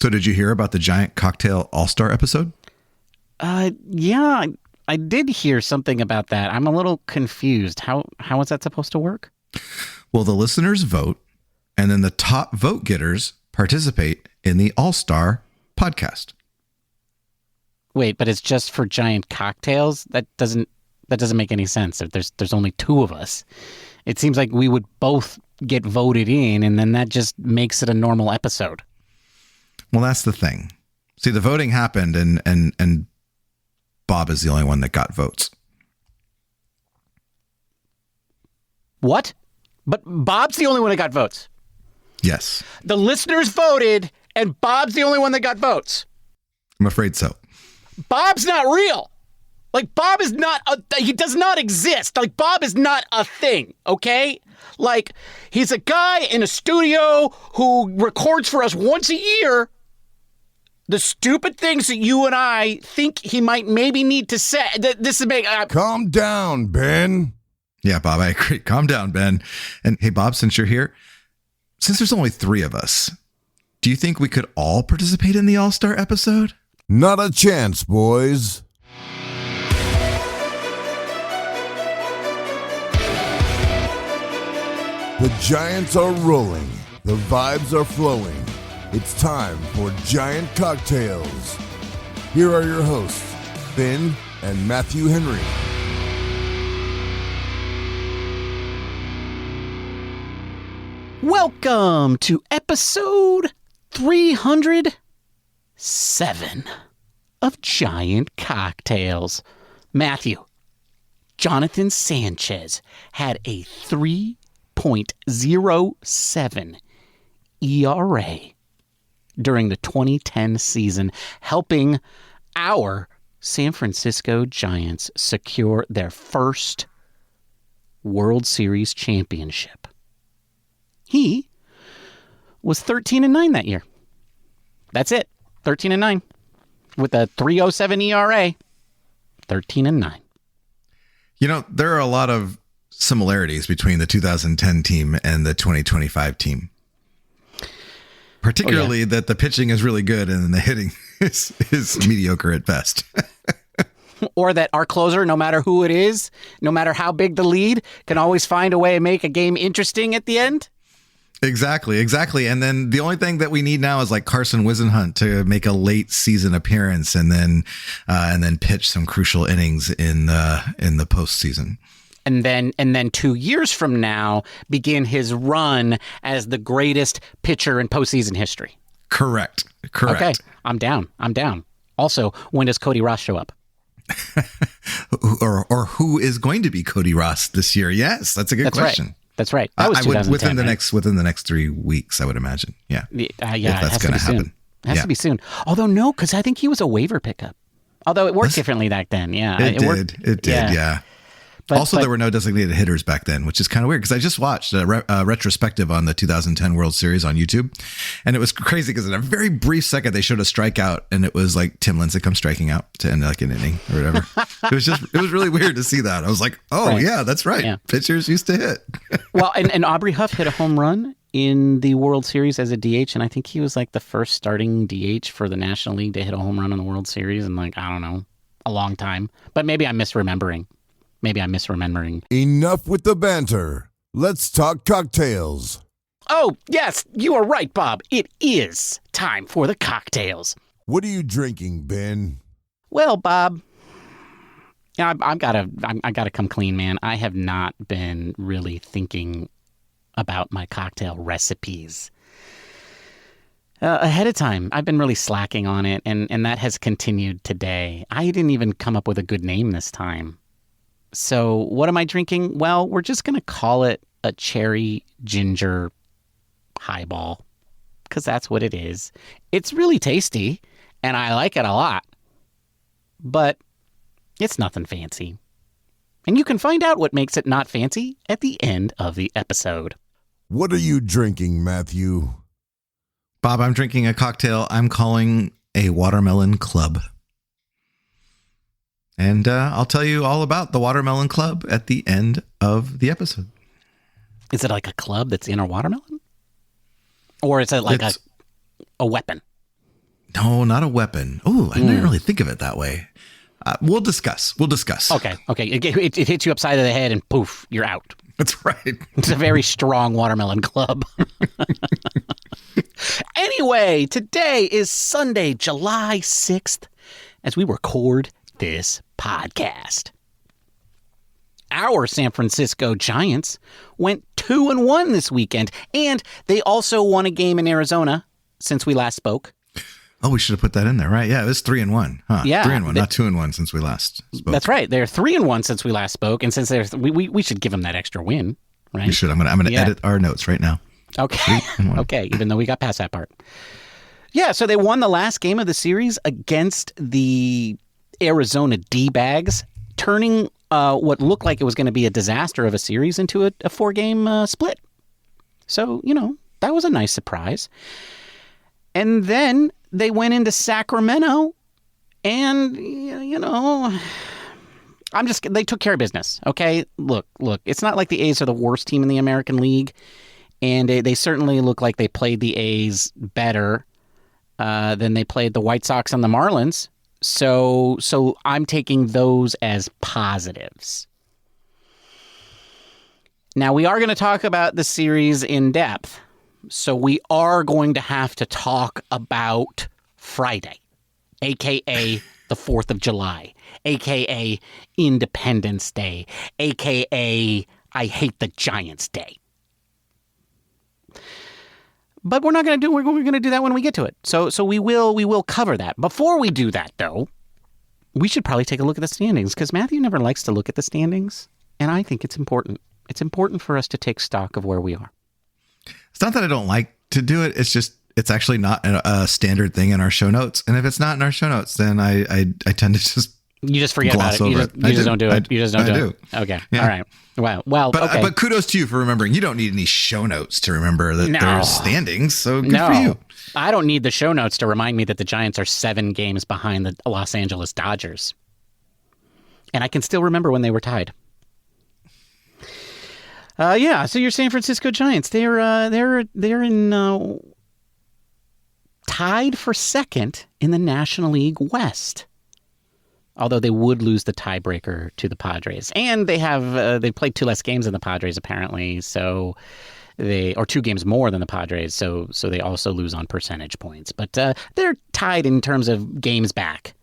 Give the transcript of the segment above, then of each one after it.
So did you hear about the Giant Cocktail All-Star episode? Yeah, I did hear something about that. I'm a little confused. How is that supposed to work? Well, the listeners vote, and then the top vote getters participate in the All-Star podcast. Wait, but it's just for giant cocktails? That doesn't make any sense. If there's only two of us. It seems like we would both get voted in, and then that just makes it a normal episode. Well, that's the thing. See, the voting happened, and Bob is the only one that got votes. What? But Bob's the only one that got votes. Yes. The listeners voted, and Bob's the only one that got votes. I'm afraid so. Bob's not real. Like, Bob is not he does not exist. Like, Bob is not a thing, okay? Like, he's a guy in a studio who records for us once a year the stupid things that you and I think he might maybe need to say. This is Calm down, Ben. Yeah, Bob, I agree. Calm down, Ben. And hey, Bob, since you're here, since there's only 3 of us, do you think we could all participate in the All-Star episode? Not a chance, boys. The Giants are rolling. The vibes are flowing. It's time for Giant Cocktails. Here are your hosts, Ben and Matthew Henry. Welcome to episode 307 of Giant Cocktails. Matthew, Jonathan Sanchez had a 3.07 ERA during the 2010 season, helping our San Francisco Giants secure their first World Series championship. He was 13-9 that year. That's it. 13-9 with a 3.07 ERA. 13-9. You know, there are a lot of similarities between the 2010 team and the 2025 team. Particularly that the pitching is really good and the hitting is mediocre at best. Or that our closer, no matter who it is, no matter how big the lead, can always find a way to make a game interesting at the end. Exactly. And then the only thing that we need now is like Carson Wisenhunt to make a late season appearance and then pitch some crucial innings in the postseason. And then 2 years from now, begin his run as the greatest pitcher in postseason history. Correct. Okay, I'm down. Also, when does Cody Ross show up? or who is going to be Cody Ross this year? Yes, that's a good question. Right. That's right. That was 2010, within the next 3 weeks, I would imagine. Yeah. Yeah, if that's going to happen. It has to be soon. Although no, because I think he was a waiver pickup. Although it worked differently back then. Yeah, it did. Yeah. But there were no designated hitters back then, which is kind of weird because I just watched a retrospective on the 2010 World Series on YouTube, and it was crazy because in a very brief second they showed a strikeout, and it was like Tim Lincecum striking out to end like an inning or whatever. it was really weird to see that. I was like, oh right. Yeah, that's right. Yeah. Pitchers used to hit. Well, and Aubrey Huff hit a home run in the World Series as a DH, and I think he was like the first starting DH for the National League to hit a home run in the World Series in like, I don't know, a long time. But maybe I'm misremembering. Enough with the banter. Let's talk cocktails. Oh, yes, you are right, Bob. It is time for the cocktails. What are you drinking, Ben? Well, Bob, I gotta come clean, man. I have not been really thinking about my cocktail recipes ahead of time. I've been really slacking on it, and that has continued today. I didn't even come up with a good name this time. So what am I drinking? Well, we're just going to call it a Cherry Ginger Highball because that's what it is. It's really tasty and I like it a lot, but it's nothing fancy. And you can find out what makes it not fancy at the end of the episode. What are you drinking, Matthew? Bob, I'm drinking a cocktail I'm calling a Watermelon Club. And I'll tell you all about the Watermelon Club at the end of the episode. Is it like a club that's in a watermelon? Or is it like a weapon? No, not a weapon. Oh, I didn't really think of it that way. We'll discuss. Okay. It hits you upside of the head and poof, you're out. That's right. It's a very strong watermelon club. Anyway, today is Sunday, July 6th, as we record this podcast. Our San Francisco Giants went 2-1 this weekend, and they also won a game in Arizona since we last spoke. Oh, we should have put that in there, right? Yeah, it was 3-1. Huh? Yeah, 3-1, not 2-1 since we last spoke. That's right. They're 3-1 since we last spoke, and since we should give them that extra win, right? We should. I'm gonna edit our notes right now. Okay. Okay. Even though we got past that part. Yeah. So they won the last game of the series against the Arizona D-bags, turning what looked like it was going to be a disaster of a series into a 4-game split. So, that was a nice surprise. And then they went into Sacramento and, they took care of business. Okay. Look, it's not like the A's are the worst team in the American League. And they certainly look like they played the A's better than they played the White Sox and the Marlins. So I'm taking those as positives. Now, we are going to talk about the series in depth. So we are going to have to talk about Friday, a.k.a. the 4th of July, a.k.a. Independence Day, a.k.a. I Hate the Giants Day. But we're going to do that when we get to it. So we will cover that. Before we do that, though, we should probably take a look at the standings, because Matthew never likes to look at the standings, and I think it's important. It's important for us to take stock of where we are. It's not that I don't like to do it. It's just, it's actually not a standard thing in our show notes. And if it's not in our show notes, then I tend to just You just forget about it. You just don't do it. You just don't do it. Okay. Yeah. All right. Well, okay. But kudos to you for remembering. You don't need any show notes to remember that there's standings. So good for you. I don't need the show notes to remind me that the Giants are 7 games behind the Los Angeles Dodgers. And I can still remember when they were tied. Yeah. So your San Francisco Giants, they're in tied for second in the National League West. Although they would lose the tiebreaker to the Padres, and they played 2 less games than the Padres apparently, or 2 games more than the Padres, so they also lose on percentage points. But they're tied in terms of games back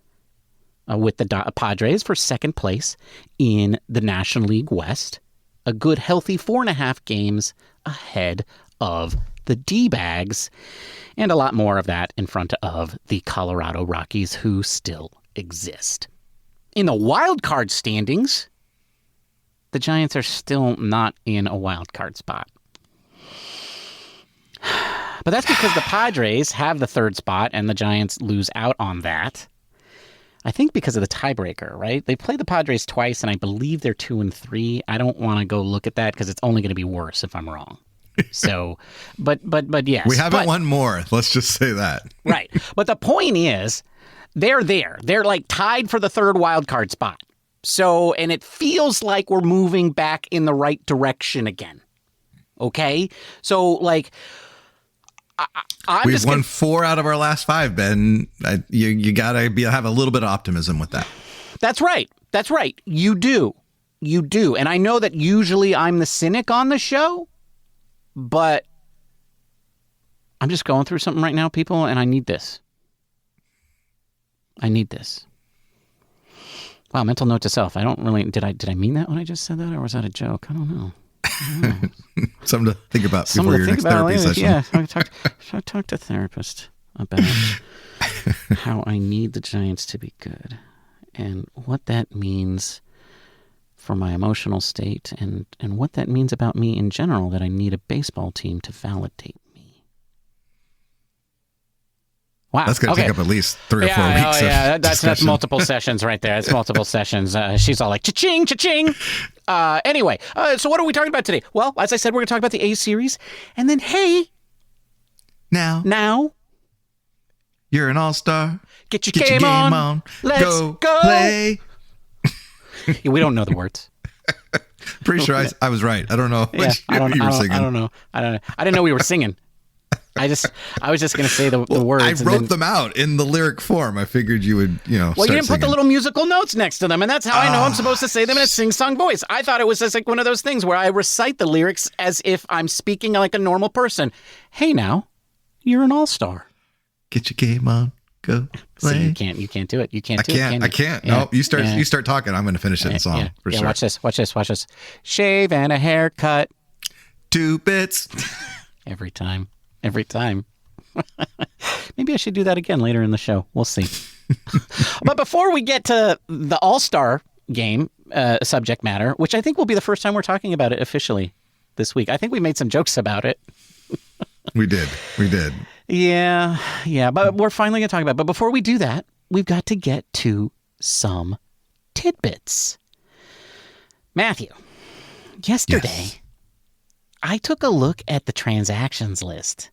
with the Padres for second place in the National League West, a good healthy 4.5 games ahead of the D-bags, and a lot more of that in front of the Colorado Rockies, who still exist. In the wild card standings, the Giants are still not in a wild card spot. But that's because the Padres have the 3rd spot and the Giants lose out on that. I think because of the tiebreaker, right? They played the Padres twice, and I believe they're 2-3. I don't want to go look at that because it's only going to be worse if I'm wrong. So, but yes. We haven't won more. Let's just say that. Right. But the point is, they're there. They're like tied for the 3rd wild card spot. So, and it feels like we're moving back in the right direction again. Okay? So, like, we've won 4 out of our last 5, Ben. You gotta have a little bit of optimism with that. That's right. That's right. You do. And I know that usually I'm the cynic on the show, but I'm just going through something right now, people, and I need this. Wow, mental note to self. I don't really... Did I mean that when I just said that, or was that a joke? I don't know. Something to think about before your next therapy session. Yeah, I talked to a therapist about how I need the Giants to be good and what that means for my emotional state and what that means about me in general, that I need a baseball team to validate me. Wow. That's going to take up at least 3 or 4 weeks. Yeah, that's multiple sessions right there. That's multiple sessions. She's all like, cha-ching, cha-ching. Anyway, so what are we talking about today? Well, as I said, we're going to talk about the A series. And then, hey. Now. You're an all-star. Get your game on. Let's go. Play. Yeah, we don't know the words. Pretty sure I was right. I don't know. I don't know. I didn't know we were singing. I was just going to say the words. I wrote them out in the lyric form. I figured you would, Well, you didn't put the little musical notes next to them, and that's how I know I'm supposed to say them in a sing-song voice. I thought it was just like one of those things where I recite the lyrics as if I'm speaking like a normal person. Hey, now, you're an all-star. Get your game on. Go play. See, you can't do it. You can't do it. I can't. Yeah. No, you start talking. I'm going to finish it in song for sure. Watch this. Shave and a haircut. 2 bits. Every time. Maybe I should do that again later in the show. We'll see. But before we get to the All-Star game subject matter, which I think will be the first time we're talking about it officially this week. I think we made some jokes about it. We did. Yeah, but we're finally going to talk about it. But before we do that, we've got to get to some tidbits. Matthew, yesterday, I took a look at the transactions list,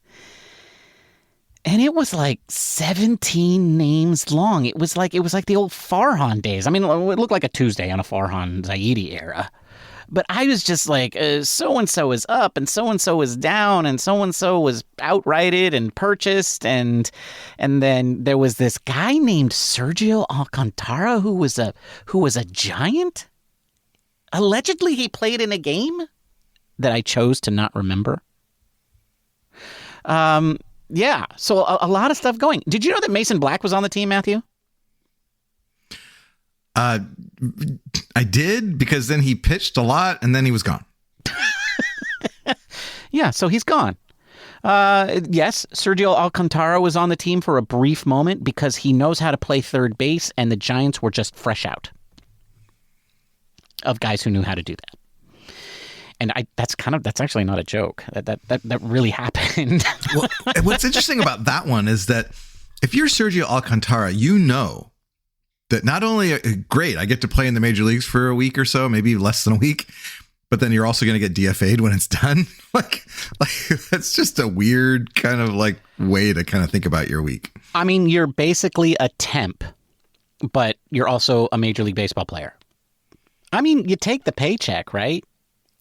and it was like 17 names long. It was like the old Farhan days. I mean, it looked like a Tuesday on a Farhan Zaidi era. But I was just like, so-and-so is up and so-and-so is down and so-and-so was outrighted and purchased. And then there was this guy named Sergio Alcantara who was a giant. Allegedly, he played in a game that I chose to not remember. Yeah, so a lot of stuff going. Did you know that Mason Black was on the team, Matthew? I did, because then he pitched a lot and then he was gone. Yeah, so he's gone. Yes, Sergio Alcantara was on the team for a brief moment because he knows how to play third base, and the Giants were just fresh out of guys who knew how to do that. And that's actually not a joke. That really happened. Well, what's interesting about that one is that if you're Sergio Alcantara, you know that not only, great, I get to play in the major leagues for a week or so, maybe less than a week, but then you're also going to get DFA'd when it's done. like that's just a weird kind of like way to kind of think about your week. I mean, you're basically a temp, but you're also a Major League Baseball player. I mean, you take the paycheck, right?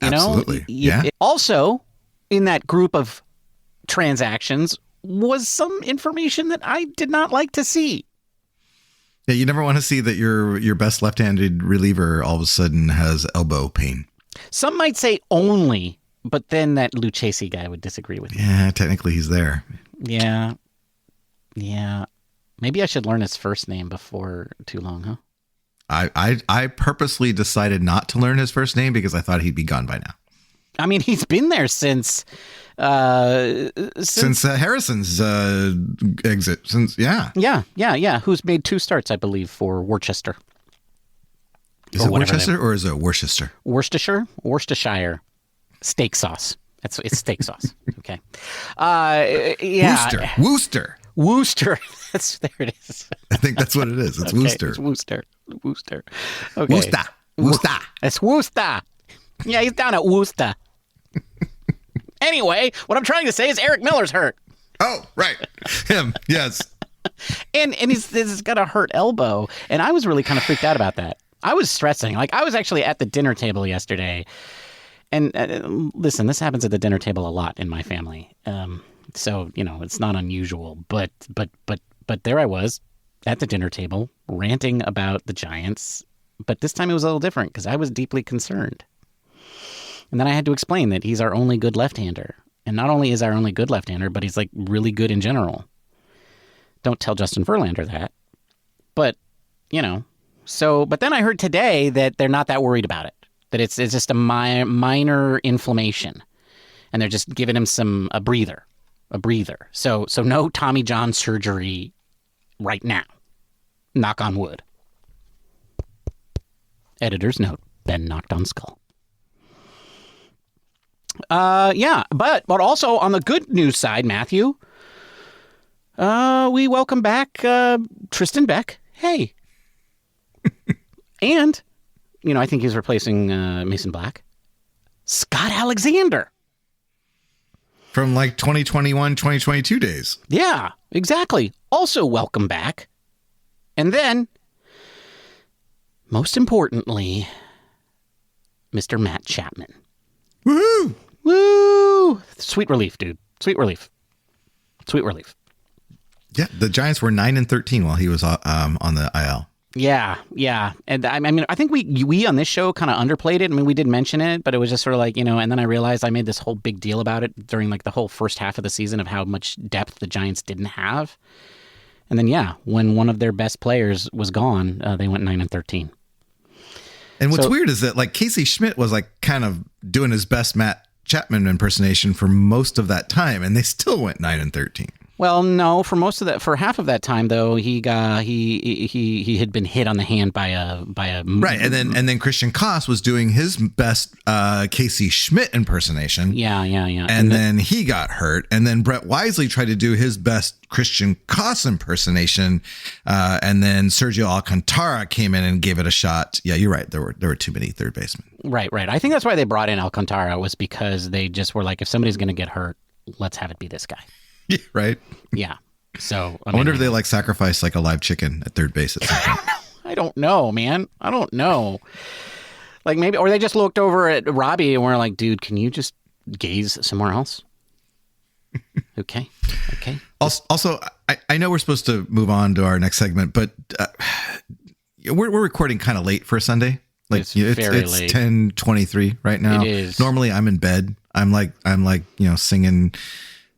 Absolutely. Yeah. Also, in that group of transactions was some information that I did not like to see. Yeah, you never want to see that your best left-handed reliever all of a sudden has elbow pain. Some might say only, but then that Lucchesi guy would disagree with me. Yeah, technically he's there. Yeah. Maybe I should learn his first name before too long, huh? I purposely decided not to learn his first name because I thought he'd be gone by now. I mean, he's been there since Harrison's exit. Yeah. Who's made 2 starts, I believe, for Worcester. Is it Worcester or is it Worcester? Worcestershire. Steak sauce. It's steak sauce. Okay. Yeah. Worcester. There it is. I think that's what it is. It's okay, Worcester. It's Worcester. Okay. Worcester. It's Worcester. Yeah, he's down at Worcester. Anyway, what I'm trying to say is Eric Miller's hurt. Oh, right. Him. Yes. and he's got a hurt elbow. And I was really kind of freaked out about that. I was stressing. Like, I was actually at the dinner table yesterday. And listen, this happens at the dinner table a lot in my family. So, it's not unusual. But there I was at the dinner table ranting about the Giants. But this time it was a little different because I was deeply concerned. And then I had to explain that he's our only good left-hander. And not only is our only good left-hander, but he's like really good in general. Don't tell Justin Verlander that. But, but then I heard today that they're not that worried about it. That it's just a minor inflammation. And they're just giving him a breather. So no Tommy John surgery right now. Knock on wood. Editor's note, Ben knocked on skull. Yeah, but also on the good news side, Matthew, we welcome back Tristan Beck. Hey. And, I think he's replacing Mason Black. Scott Alexander. From like 2021, 2022 days. Yeah, exactly. Also welcome back. And then, most importantly, Mr. Matt Chapman. Woohoo! Woo! Sweet relief, dude. Sweet relief. Sweet relief. Yeah, the Giants were 9-13 while he was on the IL. Yeah. And I mean, I think we on this show kind of underplayed it. I mean, we did mention it, but it was just sort of like, and then I realized I made this whole big deal about it during like the whole first half of the season of how much depth the Giants didn't have. And then, when one of their best players was gone, they went 9-13. And what's weird is that like Casey Schmidt was like kind of doing his best Matt Chapman impersonation for most of that time, and they still went 9-13. Well, no, for half of that time though, he had been hit on the hand by a right, and then Christian Koss was doing his best Casey Schmidt impersonation. Yeah. And then he got hurt, and then Brett Wisely tried to do his best Christian Koss impersonation, and then Sergio Alcantara came in and gave it a shot. Yeah, you're right. There were too many third basemen. Right. I think that's why they brought in Alcantara, was because they just were like, if somebody's going to get hurt, let's have it be this guy. Yeah, right. Yeah. So I wonder if they like sacrifice like a live chicken at third base at some point. I don't know, man. I don't know. Like maybe, or they just looked over at Robbie and were like, dude, can you just gaze somewhere else? Okay. Also, I know we're supposed to move on to our next segment, but we're recording kind of late for a Sunday. Like it's very late. 10:23 right now. It is. Normally I'm in bed. I'm like singing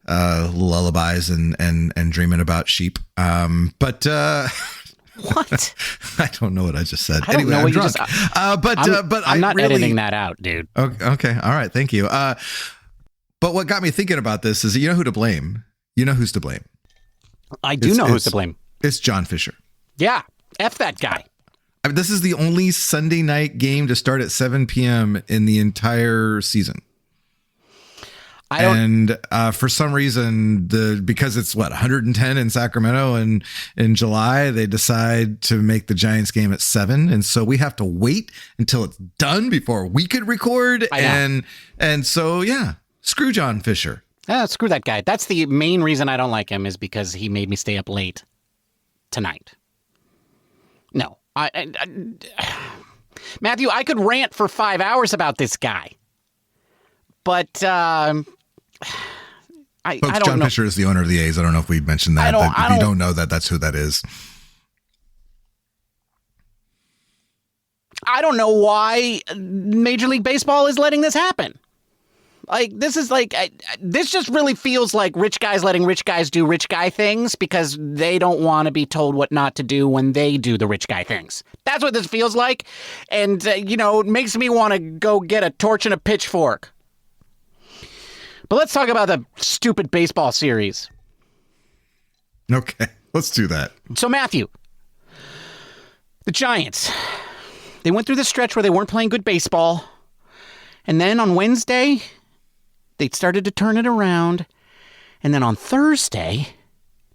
lullabies and dreaming about sheep. But what? I don't know what I just said. I don't know I'm what drunk. You just, but I'm not really, editing that out, dude. Okay. All right. Thank you. But what got me thinking about this is, you know who to blame. You know who's to blame. I do know who's to blame. It's John Fisher. Yeah. F that guy. I mean, this is the only Sunday night game to start at 7 p.m. in the entire season. And for some reason, because it's 110 in Sacramento and in July, they decide to make the Giants game at 7, and so we have to wait until it's done before we could record. And so screw John Fisher. Screw that guy. That's the main reason I don't like him, is because he made me stay up late tonight. No, Matthew, I could rant for 5 hours about this guy, but Folks, I don't John know. Fisher is the owner of the A's. I don't know if we mentioned that. If you don't know that, that's who that is. I don't know why Major League Baseball is letting this happen. Like, this is like, this just really feels like rich guys letting rich guys do rich guy things because they don't want to be told what not to do when they do the rich guy things. That's what this feels like. And, it makes me want to go get a torch and a pitchfork. But let's talk about the stupid baseball series. Okay, let's do that. So, Matthew, the Giants, they went through the stretch where they weren't playing good baseball. And then on Wednesday, they started to turn it around. And then on Thursday,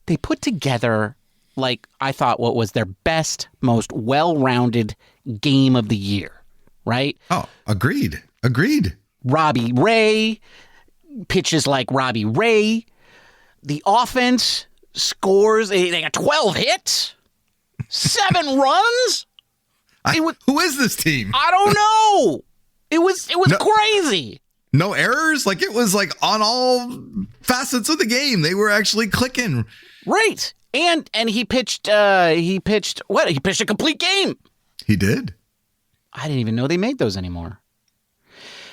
they put together, I thought, what was their best, most well-rounded game of the year, right? Oh, agreed. Robbie Ray pitches like Robbie Ray. The offense scores. They got 12 hits, 7 runs. Who is this team? I don't know. It was crazy. No errors? It was on all facets of the game. They were actually clicking. Right. And he pitched He pitched a complete game. He did. I didn't even know they made those anymore.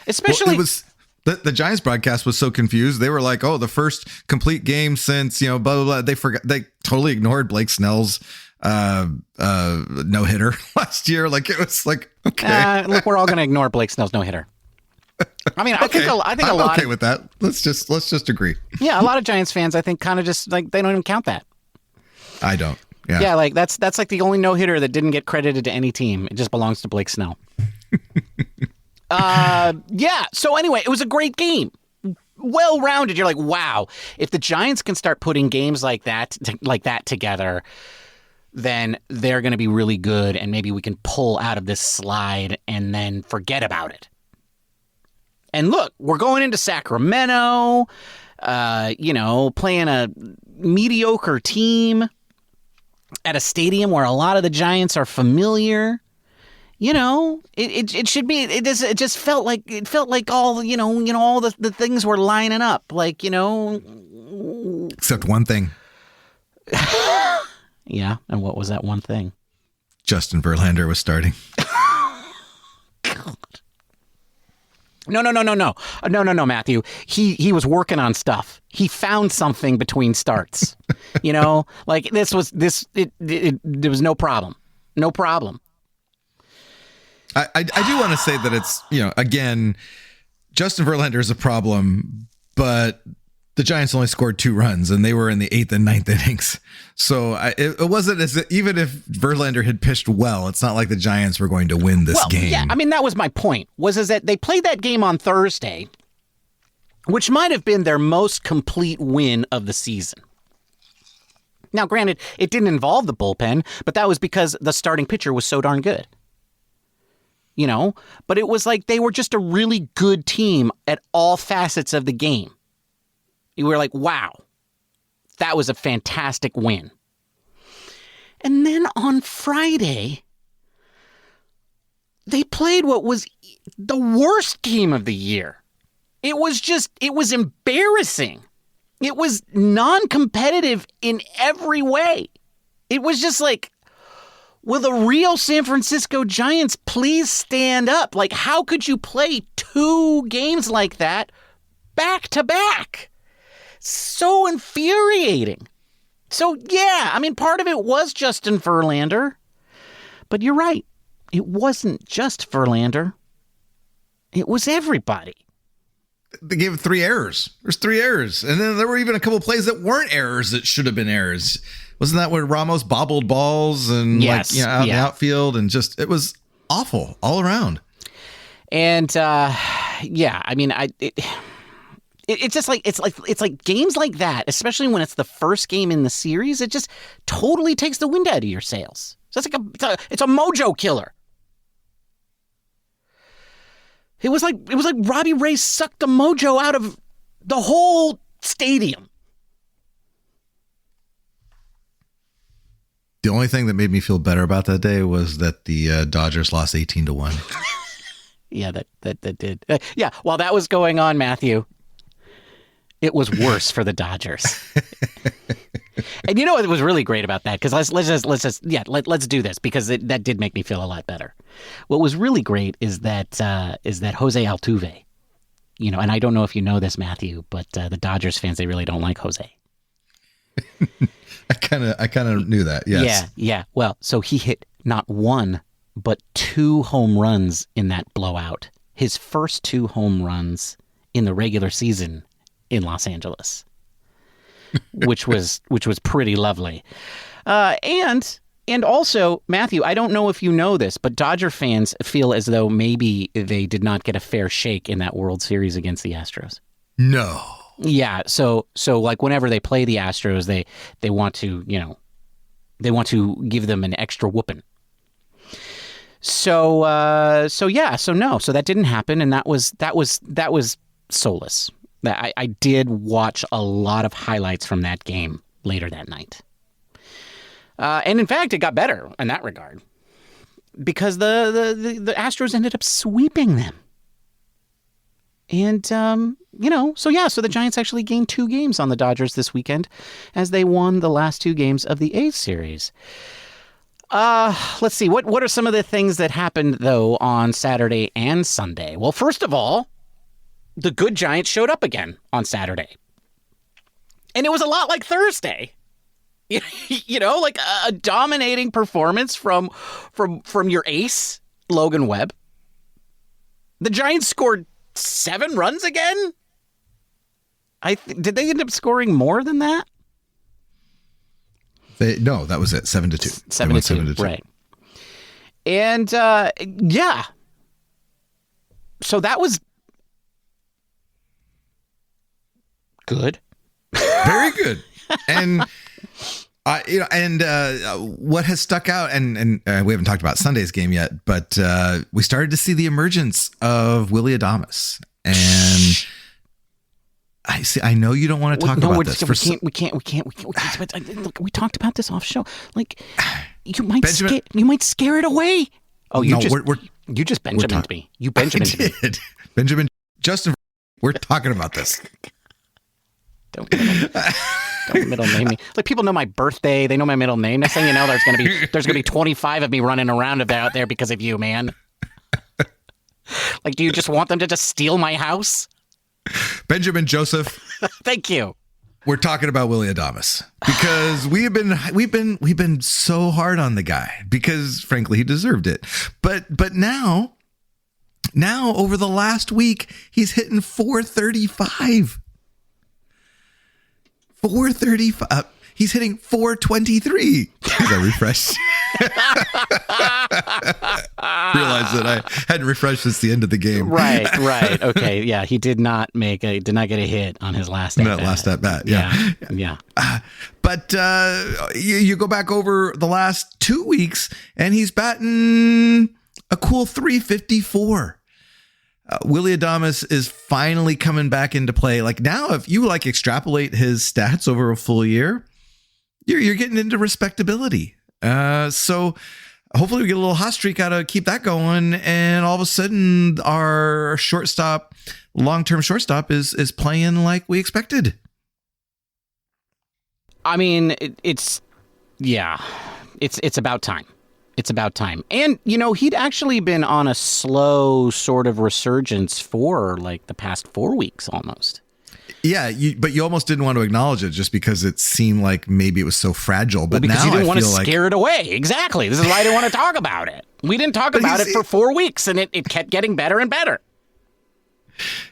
Especially it was the Giants broadcast was so confused. They were like, "Oh, the first complete game since, blah blah blah." They totally ignored Blake Snell's no-hitter last year. It was okay. Look, we're all going to ignore Blake Snell's no-hitter. I mean, I think I'm a lot okay with that. Let's just agree. Yeah, a lot of Giants fans, I think, kind of just they don't even count that. I don't. Yeah. Yeah, that's the only no-hitter that didn't get credited to any team. It just belongs to Blake Snell. So anyway, it was a great game. Well-rounded. You're like, wow, if the Giants can start putting games like that together, then they're going to be really good, and maybe we can pull out of this slide and then forget about it. And look, we're going into Sacramento, playing a mediocre team at a stadium where a lot of the Giants are familiar. It should be. It just felt like all all the things were lining up. And Except one thing. Yeah, and what was that one thing? Justin Verlander was starting. God. No, Matthew. He was working on stuff. He found something between starts. Like there was no problem. No problem. I do want to say that it's, again, Justin Verlander is a problem, but the Giants only scored 2 runs and they were in the 8th and 9th innings. So it wasn't as even if Verlander had pitched well, it's not like the Giants were going to win this game. Yeah, I mean, that was my point, is that they played that game on Thursday, which might have been their most complete win of the season. Now, granted, it didn't involve the bullpen, but that was because the starting pitcher was so darn good. But it was like they were just a really good team at all facets of the game. You were like, wow, that was a fantastic win. And then on Friday, they played what was the worst game of the year. It was embarrassing. It was non-competitive in every way. It was just like, will the real San Francisco Giants please stand up? Like, how could you play 2 games like that back to back? So infuriating. So, yeah, I mean, part of it was Justin Verlander. But you're right. It wasn't just Verlander. It was everybody. They gave 3 errors. There's 3 errors. And then there were even a couple of plays that weren't errors that should have been errors. Wasn't that where Ramos bobbled balls and out in the outfield? And just, it was awful all around. And, I mean, it's just like it's like games like that, especially when it's the first game in the series, it just totally takes the wind out of your sails. So it's a mojo killer. It was like Robbie Ray sucked the mojo out of the whole stadium. The only thing that made me feel better about that day was that the Dodgers lost 18-1. Yeah, that did. Yeah, while that was going on, Matthew, it was worse for the Dodgers. And what was really great about that? Because let's do this, because that did make me feel a lot better. What was really great is that Jose Altuve, and I don't know if you know this, Matthew, but the Dodgers fans, they really don't like Jose. I kind of knew that. Yes. Yeah. Well, so he hit not 1 but 2 home runs in that blowout. His first 2 home runs in the regular season in Los Angeles, which was pretty lovely. And also, Matthew, I don't know if you know this, but Dodger fans feel as though maybe they did not get a fair shake in that World Series against the Astros. No. Yeah. So like whenever they play the Astros, they want to, give them an extra whooping. So that didn't happen. And that was soulless. I did watch a lot of highlights from that game later that night. And in fact, it got better in that regard, because the Astros ended up sweeping them. And, so the Giants actually gained 2 games on the Dodgers this weekend as they won the last 2 games of the A's series. Let's see. What are some of the things that happened, though, on Saturday and Sunday? Well, first of all, the good Giants showed up again on Saturday. And it was a lot like Thursday. Like a dominating performance from your ace, Logan Webb. The Giants scored 7 runs again? Did they end up scoring more than that? No, that was it. 7-2. 7-2, right. And, so that was good. Very good. And, what has stuck out, and we haven't talked about Sunday's game yet, but we started to see the emergence of Willy Adames. And I know you don't want to talk about this. We can't. Look, we talked about this off show. Like, you might scare it away. Oh, you just Benjamined me. You Benjamined me. Benjamin, Justin, we're talking about this. Don't. Don't middle name me. Like, people know my birthday. They know my middle name. Next thing you know, there's gonna be 25 of me running around out there because of you, man. Like, do you just want them to just steal my house? Benjamin Joseph. Thank you. We're talking about Willy Adames because we've been so hard on the guy because frankly he deserved it. But now over the last week he's hitting 435. 435. He's hitting 423. I refreshed. Realized that I hadn't refreshed since the end of the game. Right. Okay. Yeah, he did not get a hit on his last at bat. Last at bat. Yeah. But you go back over the last 2 weeks, and he's batting a cool 354. Willy Adames is finally coming back into play. Like, now, if you extrapolate his stats over a full year, you're getting into respectability. So hopefully we get a little hot streak out of keep that going, and all of a sudden our long-term shortstop is playing like we expected. I mean, it's about time. It's about time. And, he'd actually been on a slow sort of resurgence for like the past 4 weeks almost. Yeah, but you almost didn't want to acknowledge it just because it seemed like maybe it was so fragile. But because now you didn't want to like scare it away. Exactly. This is why I didn't want to talk about it. We didn't talk about it for 4 weeks, and it kept getting better and better.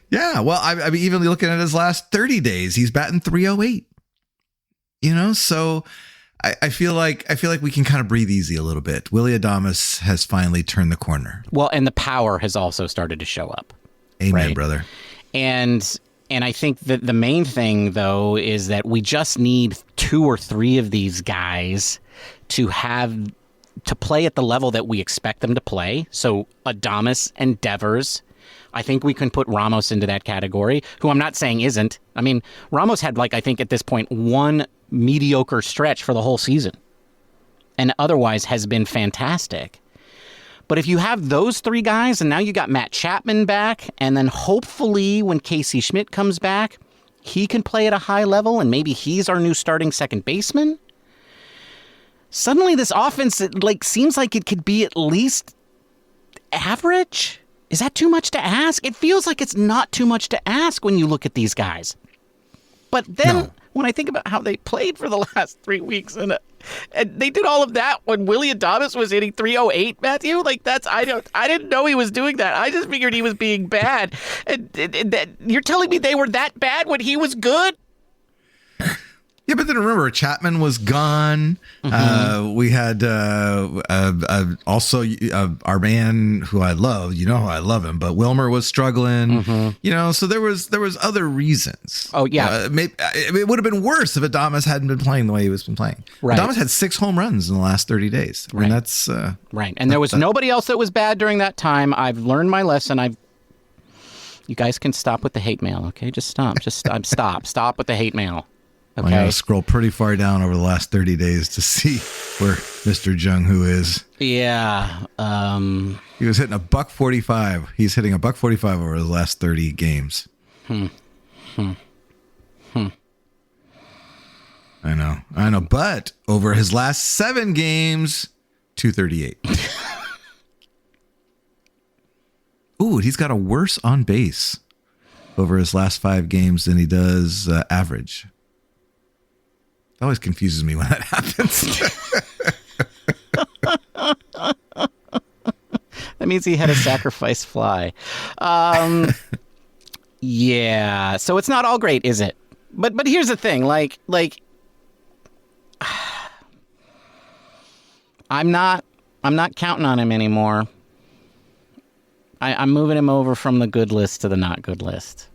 Yeah, well, I mean, even looking at his last 30 days, he's batting 308. So I feel like we can kind of breathe easy a little bit. Willy Adames has finally turned the corner. Well, and the power has also started to show up. Amen, right? brother. And I think that the main thing, though, is that we just need 2 or 3 of these guys to play at the level that we expect them to play. So Adames and Devers. I think we can put Ramos into that category, who I'm not saying isn't. I mean, Ramos had, I think at this point, 1 mediocre stretch for the whole season, and otherwise has been fantastic. But if you have those 3 guys, and now you got Matt Chapman back, and then hopefully when Casey Schmidt comes back, he can play at a high level, and maybe he's our new starting second baseman. Suddenly this offense, seems like it could be at least average. Is that too much to ask? It feels like it's not too much to ask when you look at these guys. But then when I think about how they played for the last 3 weeks, and they did all of that when Willy Adames was hitting 308, Matthew. I didn't know he was doing that. I just figured he was being bad. And you're telling me they were that bad when he was good? Yeah, but then remember, Chapman was gone. Mm-hmm. We had also our man who I love. You know how I love him, but Wilmer was struggling. Mm-hmm. So there was other reasons. Oh yeah, maybe it would have been worse if Adames hadn't been playing the way he was been playing. Right. Adames had 6 home runs in the last 30 days. I mean, that's right. And there was nobody else that was bad during that time. I've learned my lesson. You guys can stop with the hate mail, okay? Just stop. Stop with the hate mail. Okay. I'm going to scroll pretty far down over the last 30 days to see where Mr. Jung-Hoo is. Yeah. He was hitting $145. He's hitting $145 over his last 30 games. I know. But over his last 7 games, 238. Ooh, he's got a worse on base over his last 5 games than he does average. It always confuses me when that happens. That means he had a sacrifice fly. Yeah. So it's not all great, is it? But here's the thing. I'm not counting on him anymore. I'm moving him over from the good list to the not good list.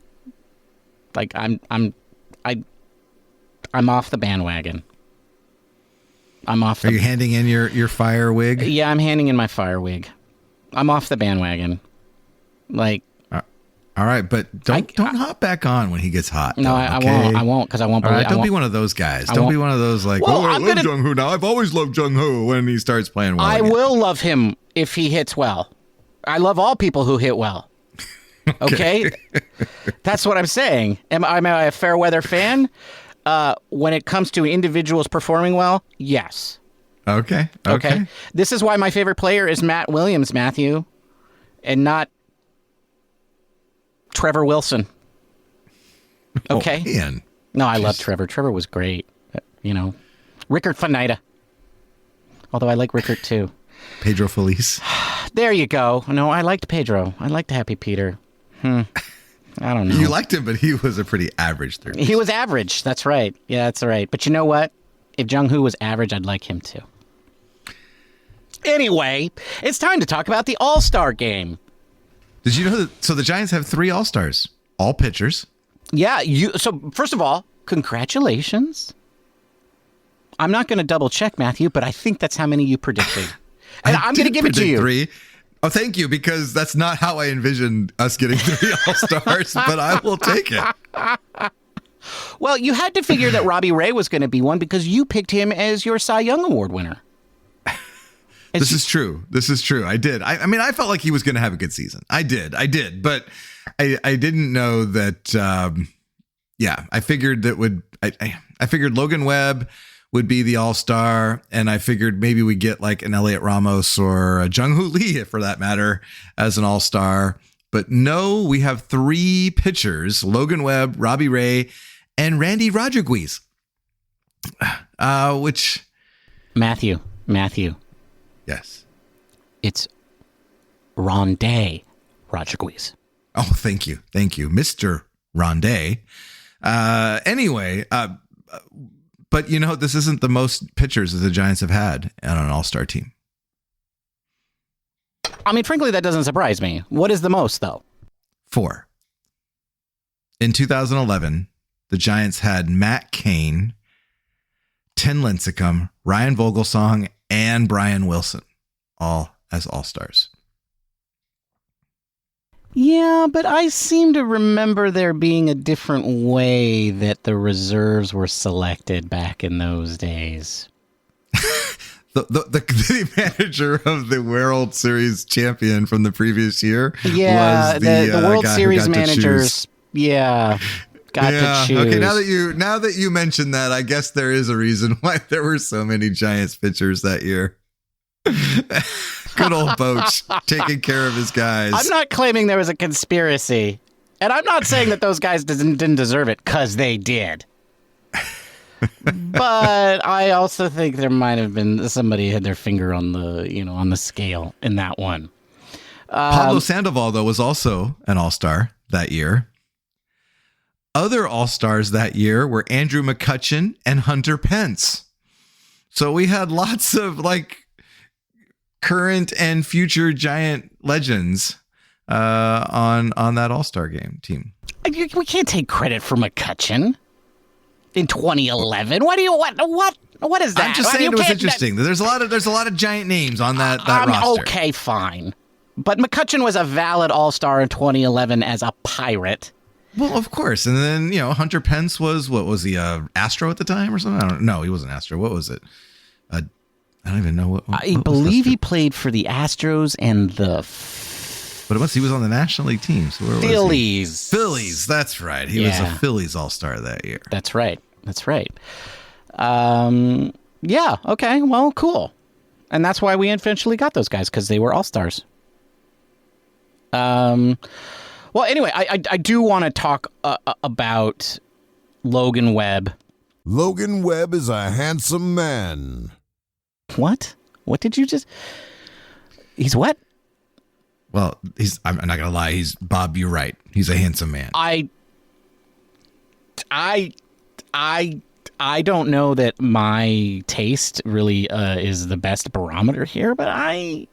I'm off the bandwagon. Are you handing in your fire wig? Yeah, I'm handing in my fire wig. I'm off the bandwagon. All right, but don't hop back on when he gets hot. No, I won't, because I won't. Right, don't be one of those guys. Don't be one of those I love Jung-Hoo now. I've always loved Jung-Hoo when he starts playing well. I will love him if he hits well. I love all people who hit well. Okay? That's what I'm saying. Am I a fair weather fan? when it comes to individuals performing well, yes. Okay. This is why my favorite player is Matt Williams, Matthew, and not Trevor Wilson. Okay. Oh, man. No, I love Trevor. Trevor was great. Rickard Fanita. Although I like Rickard too. Pedro Feliz. There you go. No, I liked Pedro. I liked Happy Peter. I don't know. You liked him, but he was a pretty average third. He was average. That's right. Yeah, that's right. But you know what? If Jung-Hoo was average, I'd like him too. Anyway, it's time to talk about the All-Star game. Did you know that? So the Giants have 3 All-Stars, all pitchers. Yeah. So first of all, congratulations. I'm not going to double check, Matthew, but I think that's how many you predicted. And I'm going to give it to you. 3. Oh, thank you, because that's not how I envisioned us getting 3 All-Stars, but I will take it. Well, you had to figure that Robbie Ray was going to be one because you picked him as your Cy Young Award winner. This is true. I did. I mean, I felt like he was going to have a good season. I did. But I didn't know that. I figured I figured Logan Webb would be the All-Star, and I figured maybe we get like an Elliot Ramos or a Jung-Hoo Lee, for that matter, as an All-Star. But no, we have 3 pitchers: Logan Webb, Robbie Ray, and Randy Rodriguez. Which Matthew. Yes. It's Rondé Rodriguez. Oh, thank you, Mr. Rondé. Anyway, but this isn't the most pitchers that the Giants have had on an All-Star team. I mean, frankly, that doesn't surprise me. What is the most, though? 4. In 2011, the Giants had Matt Cain, Tim Lincecum, Ryan Vogelsong, and Brian Wilson, all as All-Stars. Yeah, but I seem to remember there being a different way that the reserves were selected back in those days. The manager of the World Series champion from the previous year was the World Series managers. Got to choose. Okay, now that you mentioned that, I guess there is a reason why there were so many Giants pitchers that year. Good old Boach taking care of his guys. I'm not claiming there was a conspiracy, and I'm not saying that those guys didn't deserve it, because they did. But I also think there might have been somebody had their finger on the scale in that one. Pablo Sandoval, though, was also an All-Star that year. Other All-Stars that year were Andrew McCutchen and Hunter Pence. So we had lots of current and future Giant legends on that All-Star game team. We can't take credit for McCutchen in 2011. What is that? I'm just saying it was interesting. There's a lot of Giant names on that roster. Okay, fine. But McCutchen was a valid All-Star in 2011 as a Pirate. Well, of course. And then, Hunter Pence was he, Astro at the time or something? I don't know. He wasn't Astro. What was it? I don't even know what I believe he played for the Astros and the But he was on the National League team. So where Phillies. Was he? Phillies, that's right. He was a Phillies All-Star that year. That's right. Yeah, okay, well, cool. And that's why we eventually got those guys, because they were All-Stars. Well, anyway, I do want to talk about Logan Webb. Logan Webb is a handsome man. What? What did you just... He's what? Well, I'm not going to lie. He's Bob, you're right. He's a handsome man. I don't know that my taste really is the best barometer here, but I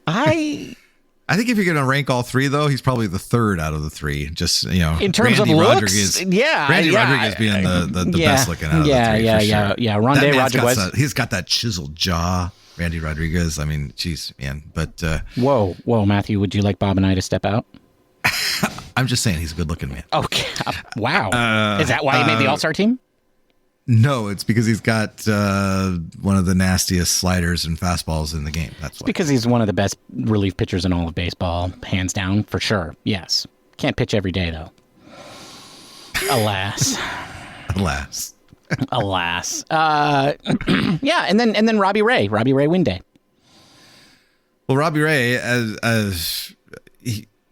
think if you're going to rank all 3, though, he's probably the 3rd out of the 3. Just, in terms Randy of looks, Rodriguez, Randy Rodriguez being the best looking out of the 3. Yeah. Rondé Rodriguez. He's got that chiseled jaw. Randy Rodriguez. I mean, geez, man. But whoa, Matthew, would you like Bob and I to step out? I'm just saying he's a good looking man. Okay. Wow. Is that why he made the All-Star team? No, it's because he's got one of the nastiest sliders and fastballs in the game. That's why. Because he's one of the best relief pitchers in all of baseball, hands down, for sure. Yes. Can't pitch every day, though. Alas. Alas. Alas. Yeah, and then Robbie Ray win day. Well, Robbie Ray,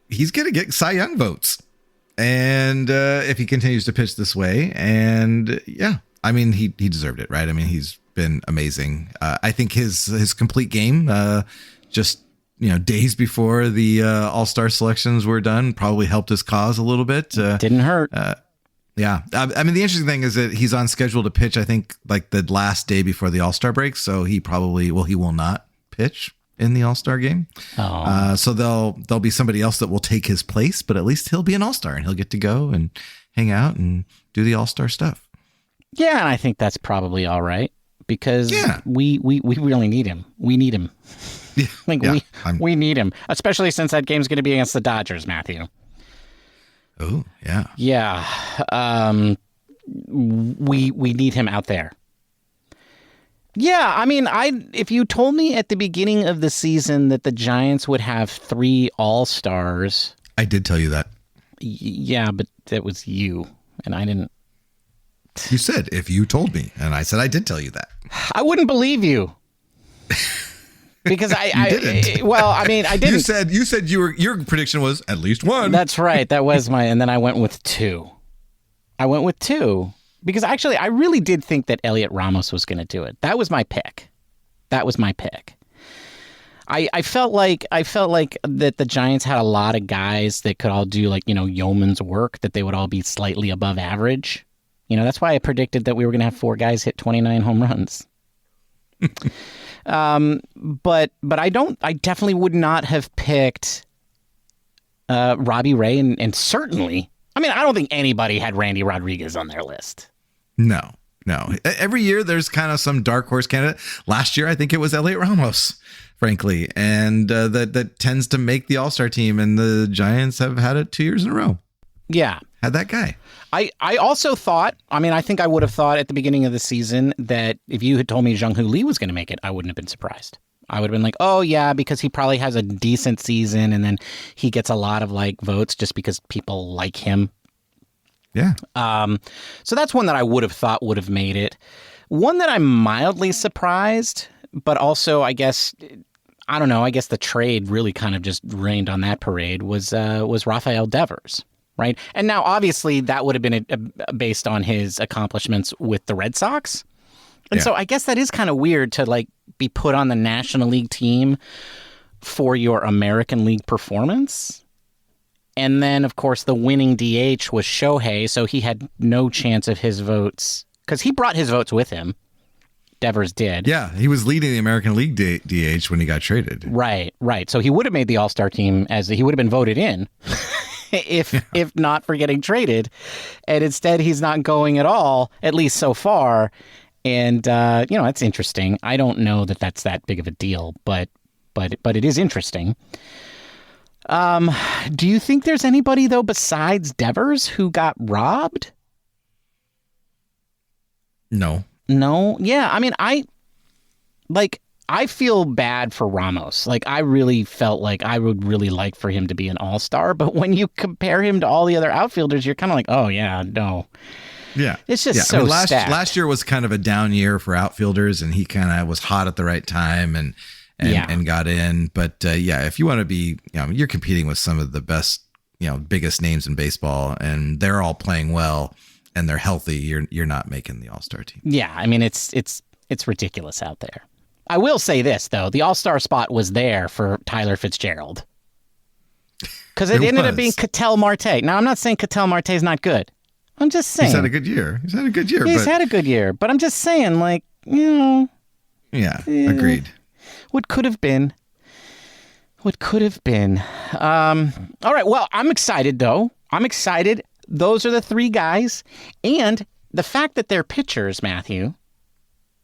he's going to get Cy Young votes. And if he continues to pitch this way, and yeah, I mean, he deserved it, right? I mean, he's been amazing. I think his complete game, just days before the All-Star selections were done, probably helped his cause a little bit. Didn't hurt. Yeah. I mean, the interesting thing is that he's on schedule to pitch, I think, like the last day before the All-Star break. So he will not pitch in the All-Star game. So there'll be somebody else that will take his place, but at least he'll be an All-Star and he'll get to go and hang out and do the All-Star stuff. Yeah, and I think that's probably all right because we really need him. We need him. Yeah, we need him, especially since that game's going to be against the Dodgers, Matthew. Oh, yeah. Yeah. We need him out there. Yeah, I mean, if you told me at the beginning of the season that the Giants would have 3 All-Stars. I did tell you that. Yeah, but that was you, and I didn't. You said, if you told me, and I said I did tell you that. I wouldn't believe you. Because I didn't. Well, I mean, I didn't. You said your prediction was at least 1. That's right. That was and then I went with 2. Because actually, I really did think that Elliot Ramos was going to do it. That was my pick. I felt like that the Giants had a lot of guys that could all do yeoman's work, that they would all be slightly above average. That's why I predicted that we were going to have 4 guys hit 29 home runs. But I definitely would not have picked Robbie Ray and certainly, I mean, I don't think anybody had Randy Rodriguez on their list. No. Every year there's kind of some dark horse candidate. Last year, I think it was Elliot Ramos, frankly, and that tends to make the All-Star team, and the Giants have had it 2 years in a row. Yeah. Had that guy. I also thought, I think I would have thought at the beginning of the season that if you had told me Jung-Hoo Lee was going to make it, I wouldn't have been surprised. I would have been like, oh yeah, because he probably has a decent season and then he gets a lot of votes just because people like him. Yeah. So that's one that I would have thought would have made it. One that I'm mildly surprised, but also I guess the trade really kind of just rained on that parade was Rafael Devers. Right. And now, obviously, that would have been based on his accomplishments with the Red Sox. And so I guess that is kind of weird to be put on the National League team for your American League performance. And then, of course, the winning DH was Shohei. So he had no chance of his votes because he brought his votes with him. Devers did. Yeah, he was leading the American League DH when he got traded. Right. So he would have made the All-Star team he would have been voted in. if not for getting traded, and instead he's not going at all, at least so far. And that's interesting. I don't know that that's that big of a deal, but it is interesting. Do you think there's anybody though besides Devers who got robbed? No. Yeah, I mean, I feel bad for Ramos. I really felt like I would really like for him to be an all-star, but when you compare him to all the other outfilders, you're kind of like, oh yeah, no. Yeah. It's just so stacked. Last year was kind of a down year for outfielders, and he kind of was hot at the right time and got in. But if you want to be, you're competing with some of the best, biggest names in baseball, and they're all playing well and they're healthy. You're not making the all-star team. Yeah, I mean it's ridiculous out there. I will say this, though. The all-star spot was there for Tyler Fitzgerald. Because it ended up being Ketel Marte. Now, I'm not saying Ketel Marte is not good. I'm just saying. He's had a good year. He's had a good year. But I'm just saying, Yeah, agreed. What could have been. All right, well, I'm excited, though. Those are the 3 guys. And the fact that they're pitchers, Matthew...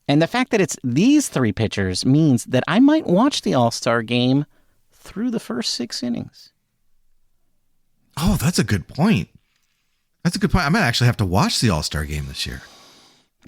And the fact that it's these 3 pitchers means that I might watch the All-Star game through the first 6 innings. Oh, that's a good point. I might actually have to watch the All-Star game this year.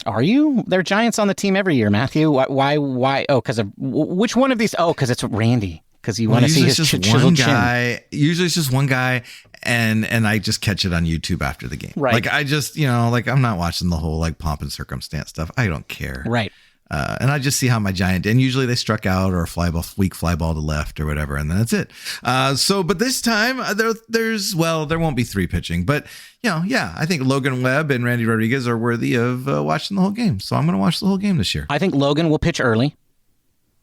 Are you? There are Giants on the team every year, Matthew. Why? Oh, because of which one of these? Oh, because it's Randy. because you want to see his chiseled chin. Usually it's just one guy, and I just catch it on YouTube after the game. Right. Like I just, I'm not watching the whole like pomp and circumstance stuff. I don't care. Right. And I just see how my giant, and usually they struck out or a weak fly ball to left or whatever, and then that's it. But this time there won't be 3 pitching, but I think Logan Webb and Randy Rodriguez are worthy of watching the whole game. So I'm going to watch the whole game this year. I think Logan will pitch early,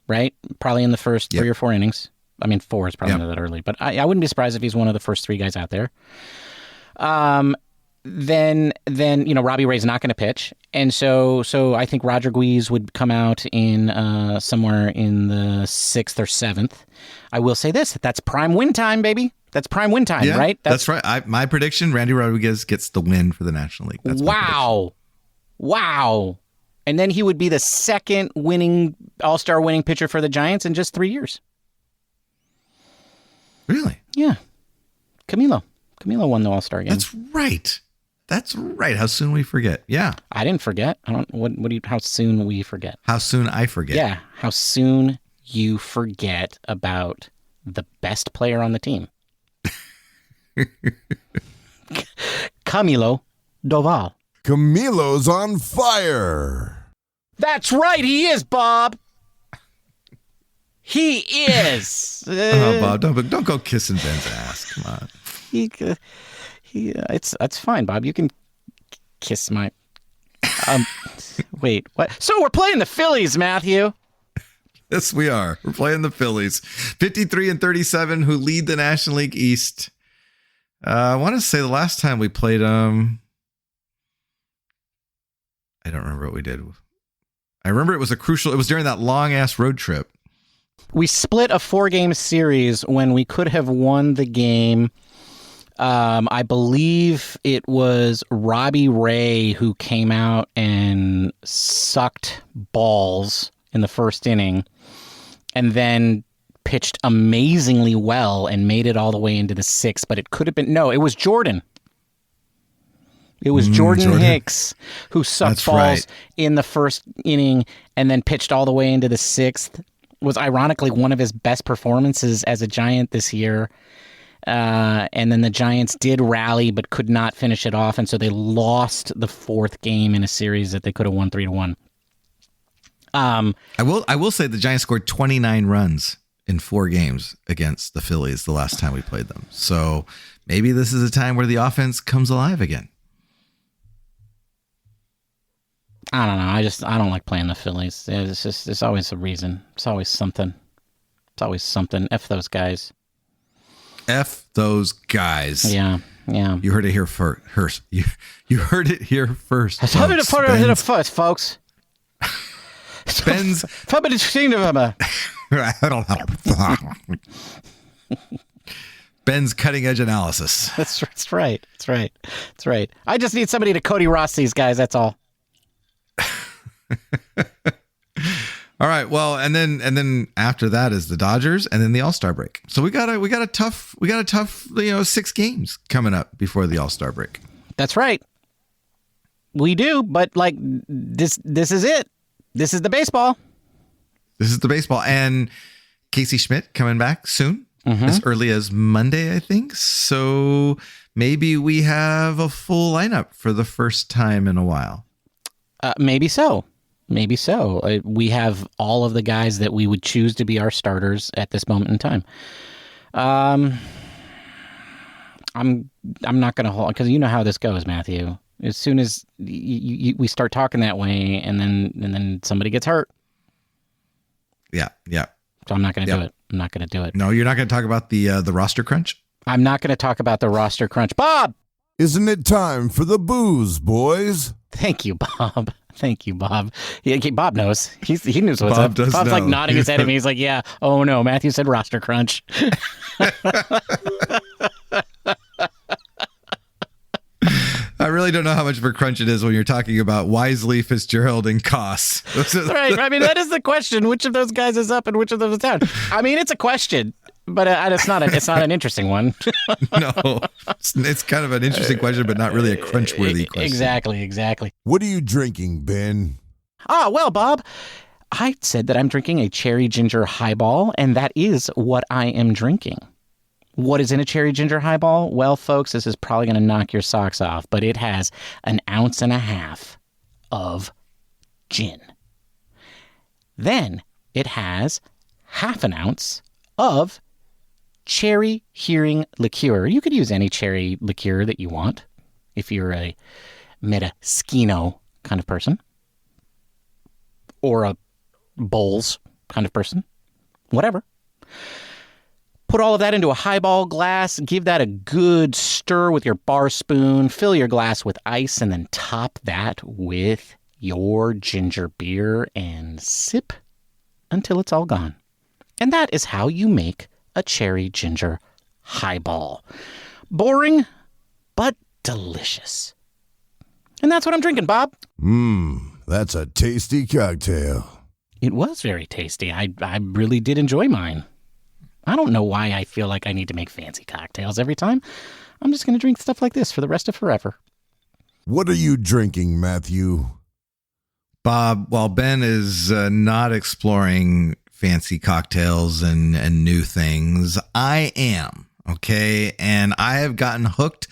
right? Probably in the first 3 or 4 innings. I mean, 4 is probably not that early, but I wouldn't be surprised if he's one of the first 3 guys out there. Then Robbie Ray's not going to pitch, and so I think Roger Guiz would come out in somewhere in the 6th or 7th. I will say this: that's prime win time, baby. That's prime win time, right? That's right. My prediction: Randy Rodriguez gets the win for the National League. That's wow, and then he would be the second winning All-Star winning pitcher for the Giants in just 3 years. Really? Yeah, Camilo won the All-Star game. That's right. How soon we forget. Yeah. I didn't forget. I don't. How soon we forget? How soon I forget? Yeah. How soon you forget about the best player on the team? Camilo Doval. Camilo's on fire. That's right. He is, Bob. He is. Oh, Bob, don't go kissing Ben's ass. Come on. It's fine, Bob. You can kiss my. Wait, what? So we're playing the Phillies, Matthew. Yes, we are. We're playing the Phillies, 53-37, who lead the National League East. I want to say the last time we played them, I don't remember what we did. I remember it was it was during that long ass road trip. We split a 4-game series when we could have won the game. I believe it was Robbie Ray who came out and sucked balls in the first inning and then pitched amazingly well and made it all the way into the 6th. But it could have been, it was Jordan. It was Jordan Hicks who sucked balls in the first inning and then pitched all the way into the 6th. Was ironically one of his best performances as a Giant this year. And then the Giants did rally, but could not finish it off. And so they lost the 4th game in a series that they could have won 3-1. I will say the Giants scored 29 runs in 4 games against the Phillies the last time we played them. So maybe this is a time where the offense comes alive again. I don't know. I don't like playing the Phillies. There's always a reason. It's always something. F those guys. F those guys. Yeah. You heard it here first. You heard it here first. I heard it here first, folks. Ben's. Ben's cutting edge analysis. That's right. I just need somebody to Cody Ross these guys. That's all. All right. Well, and then after that is the Dodgers, and then the All-Star break. So we got a tough 6 games coming up before the All-Star break. That's right. We do, but like this is it. This is the baseball. And Casey Schmidt coming back soon, as early as Monday, I think. So maybe we have a full lineup for the first time in a while. Maybe so. We have all of the guys that we would choose to be our starters at this moment in time. I'm not going to hold, because you know how this goes, Matthew. As soon as we start talking that way, and then somebody gets hurt. Yeah. So I'm not going to do it. No, you're not going to talk about the roster crunch? I'm not going to talk about the roster crunch. Bob! Isn't it time for the booze, boys? Thank you, Bob. Yeah, Bob knows. He knows what's Bob up. Bob's like nodding his head at me. He's like, yeah. Oh no, Matthew said roster crunch. I really don't know how much of a crunch it is when you're talking about Wisely, Fitzgerald, and Koss. Right. I mean, that is the question. Which of those guys is up and which of those is down? I mean, it's a question, but it's not an interesting one. No, it's kind of an interesting question, but not really a crunch-worthy question. Exactly. What are you drinking, Ben? Well, Bob, I said that I'm drinking a Cherry Ginger Highball, and that is what I am drinking. What is in a Cherry Ginger Highball? Well, folks, this is probably going to knock your socks off, but it has 1.5 ounces of gin. Then it has 0.5 ounce of Cherry Liqueur. You could use any cherry liqueur that you want if you're a maraschino kind of person or a bowls kind of person, whatever. Put all of that into a highball glass, give that a good stir with your bar spoon, fill your glass with ice, and then top that with your ginger beer and sip until it's all gone. And that is how you make a Cherry Ginger Highball. Boring, but delicious. And that's what I'm drinking, Bob. That's a tasty cocktail. It was very tasty. I really did enjoy mine. I don't know why I feel like I need to make fancy cocktails every time. I'm just going to drink stuff like this for the rest of forever. What are you drinking, Matthew? Bob, while Ben is not exploring fancy cocktails and new things, I am, okay? And I have gotten hooked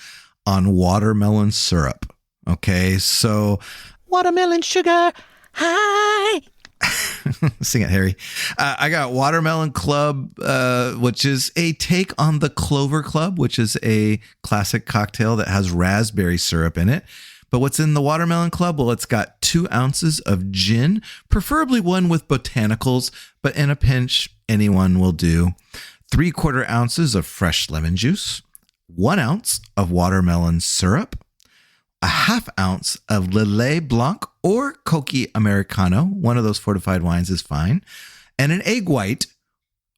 on watermelon syrup, okay? So... Watermelon sugar high. Sing it, Harry. I got Watermelon Club, which is a take on the Clover Club, which is a classic cocktail that has raspberry syrup in it. But what's in the Watermelon Club? Well, it's got 2 ounces of gin, preferably one with botanicals, but in a pinch, anyone will do. 3/4 ounces of fresh lemon juice, 1 ounce of watermelon syrup, 1/2 ounce of Lillet Blanc or Coque Americano. One of those fortified wines is fine. And an egg white,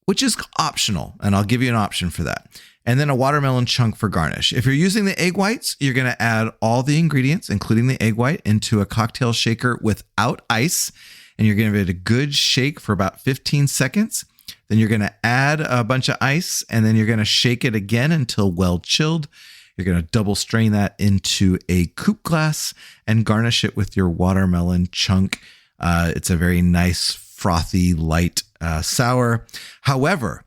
which is optional. And I'll give you an option for that. And then a watermelon chunk for garnish. If you're using the egg whites, you're going to add all the ingredients, including the egg white, into a cocktail shaker without ice. And you're going to give it a good shake for about 15 seconds. Then you're going to add a bunch of ice, and then you're going to shake it again until well chilled. You're going to double strain that into a coupe glass and garnish it with your watermelon chunk. It's a very nice, frothy, light sour. However,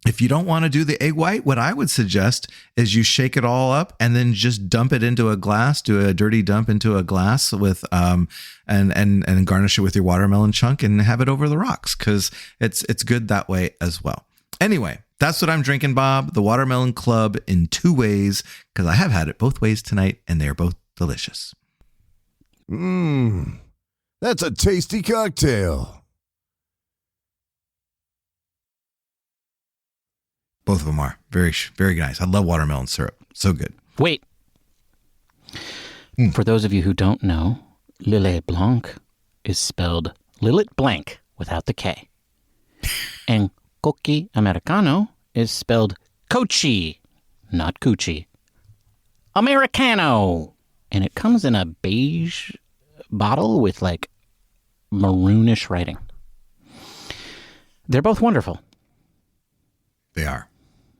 if you don't want to do the egg white, what I would suggest is you shake it all up and then just dump it into a glass, do a dirty dump into a glass with and garnish it with your watermelon chunk and have it over the rocks, because it's good that way as well. Anyway, that's what I'm drinking, Bob. The Watermelon Club in 2 ways, because I have had it both ways tonight, and they are both delicious. That's a tasty cocktail. Both of them are very, very nice. I love watermelon syrup. So good. Wait. For those of you who don't know, Lillet Blanc is spelled Lillet Blanc without the K. And Coque Americano is spelled Cochi, not Coochie. Americano. And it comes in a beige bottle with like maroonish writing. They're both wonderful. They are.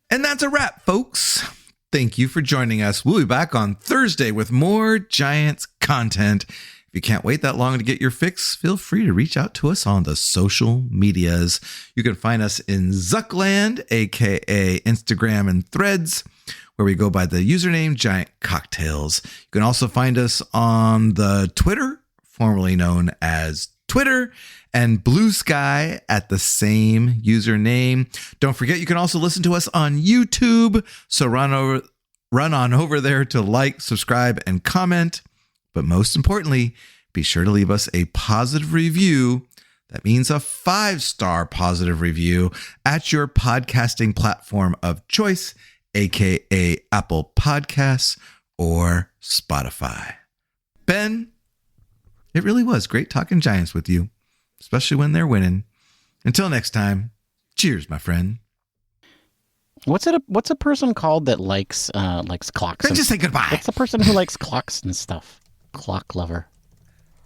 And that's a wrap, folks. Thank you for joining us. We'll be back on Thursday with more Giants content. If you can't wait that long to get your fix, feel free to reach out to us on the social medias. You can find us in Zuckland, aka Instagram and Threads, where we go by the username Giant Cocktails. You can also find us on the Twitter, formerly known as Twitter, and Blue Sky at the same username. Don't forget, you can also listen to us on YouTube. So run on over there to like, subscribe, and comment. But most importantly, be sure to leave us a positive review. That means a 5-star positive review at your podcasting platform of choice, aka Apple Podcasts or Spotify. Ben, it really was great talking Giants with you, especially when they're winning. Until next time, cheers, my friend. What's a person called that likes clocks? Then just say goodbye. What's the person who likes clocks and stuff? Clock lover.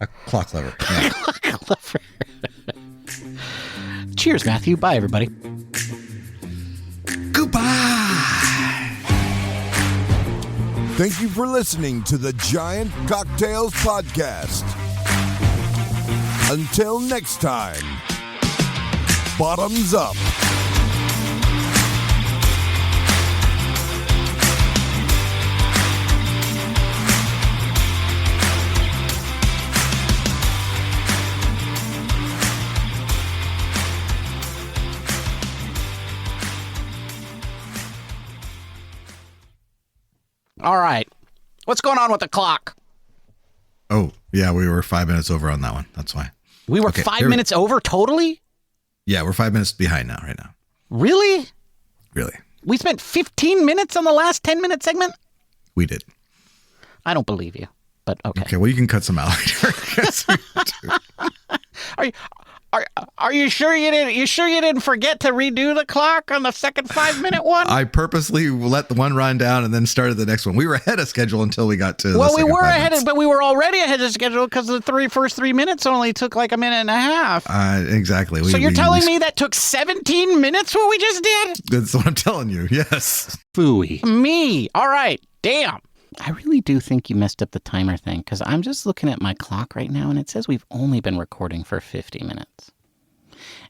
A clock lover. Yeah. Clock lover. Cheers, Matthew. Bye, everybody. Goodbye. Thank you for listening to the Giant Cocktails Podcast, Until next time, bottoms up. All right. What's going on with the clock? Oh, yeah, we were 5 minutes over on that one. That's why. We were 5 minutes over totally? Yeah, we're 5 minutes behind now, right now. Really? Really. We spent 15 minutes on the last 10-minute segment? We did. I don't believe you, but okay. Okay, well, you can cut some out later. Are you sure you didn't? You sure you didn't forget to redo the clock on the second 5-minute one? I purposely let the one run down and then started the next one. We were ahead of schedule until we got to. Well, we were ahead, but we were already ahead of schedule because the first 3 minutes only took like a minute and a half. Exactly. So you're telling me that took 17 minutes? What we just did? That's what I'm telling you. Yes. Phooey. Me. All right. Damn. I really do think you messed up the timer thing because I'm just looking at my clock right now and it says we've only been recording for 50 minutes.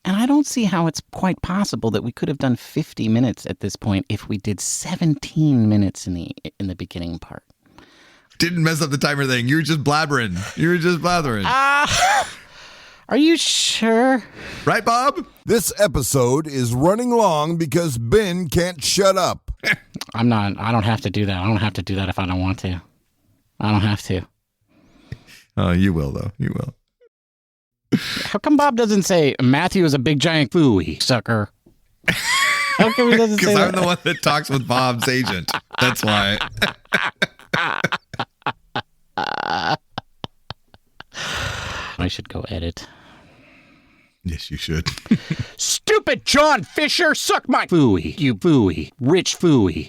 And I don't see how it's quite possible that we could have done 50 minutes at this point if we did 17 minutes in the beginning part. Didn't mess up the timer thing. You were just blabbering. Are you sure? Right, Bob? This episode is running long because Ben can't shut up. I don't have to do that. I don't have to do that if I don't want to. I don't have to. Oh, you will, though. You will. How come Bob doesn't say, Matthew is a big giant phooey, sucker? How come he doesn't say that? Because I'm the one that talks with Bob's agent. That's why. I should go edit. Yes, you should. Stupid John Fisher, suck my phooey, you phooey, rich phooey.